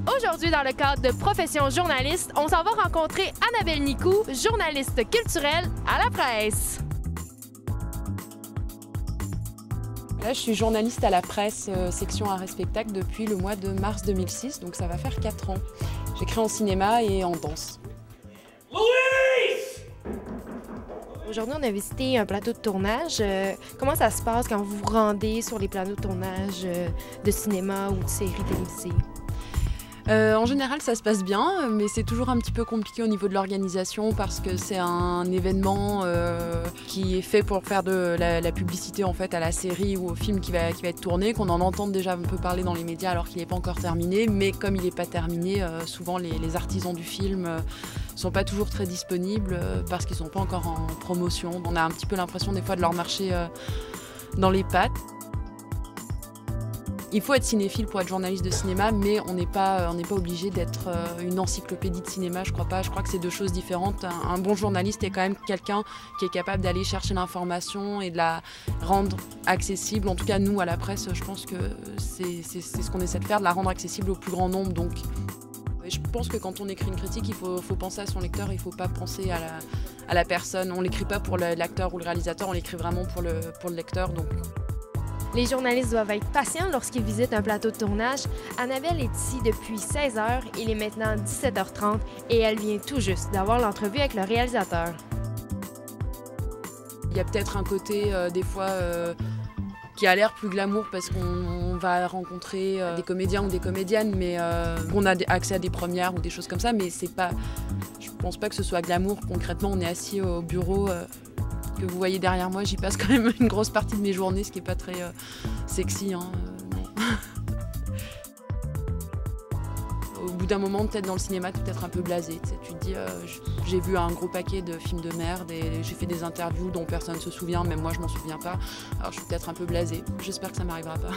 Aujourd'hui, dans le cadre de Profession journaliste, on s'en va rencontrer Annabelle Nicou, journaliste culturelle à la presse. Là, je suis journaliste à la presse, section art et spectacle, depuis le mois de mars 2006, donc ça va faire 4 ans. J'écris en cinéma et en danse. Aujourd'hui, on a visité un plateau de tournage. Comment ça se passe quand vous vous rendez sur les plateaux de tournage de cinéma ou de séries télévisées? En général, ça se passe bien, mais c'est toujours un petit peu compliqué au niveau de l'organisation parce que c'est un événement qui est fait pour faire de la publicité en fait à la série ou au film qui va être tourné, qu'on en entende déjà un peu parler dans les médias alors qu'il n'est pas encore terminé. Mais comme il n'est pas terminé, souvent les artisans du film sont pas toujours très disponibles parce qu'ils sont pas encore en promotion. On a un petit peu l'impression des fois de leur marcher dans les pattes. Il faut être cinéphile pour être journaliste de cinéma, mais on n'est pas obligé d'être une encyclopédie de cinéma, je crois pas. Je crois que c'est deux choses différentes. Un bon journaliste est quand même quelqu'un qui est capable d'aller chercher l'information et de la rendre accessible. En tout cas, nous, à la presse, je pense que c'est ce qu'on essaie de faire, de la rendre accessible au plus grand nombre. Donc, je pense que quand on écrit une critique, il faut penser à son lecteur, il ne faut pas penser à la personne. On ne l'écrit pas pour l'acteur ou le réalisateur, on l'écrit vraiment pour le lecteur. Donc. Les journalistes doivent être patients lorsqu'ils visitent un plateau de tournage. Annabelle est ici depuis 16 h, il est maintenant 17 h 30 et elle vient tout juste d'avoir l'entrevue avec le réalisateur. Il y a peut-être un côté des fois qui a l'air plus glamour parce qu'on va rencontrer des comédiens ou des comédiennes, mais on a accès à des premières ou des choses comme ça, mais c'est pas, je pense pas que ce soit glamour. Concrètement, on est assis au bureau que vous voyez derrière moi, j'y passe quand même une grosse partie de mes journées, ce qui n'est pas très sexy. Non. Au bout d'un moment, peut-être dans le cinéma, tu es peut-être un peu blasé. Tu te dis, j'ai vu un gros paquet de films de merde et j'ai fait des interviews dont personne ne se souvient, même moi je m'en souviens pas. Alors je suis peut-être un peu blasée. J'espère que ça m'arrivera pas.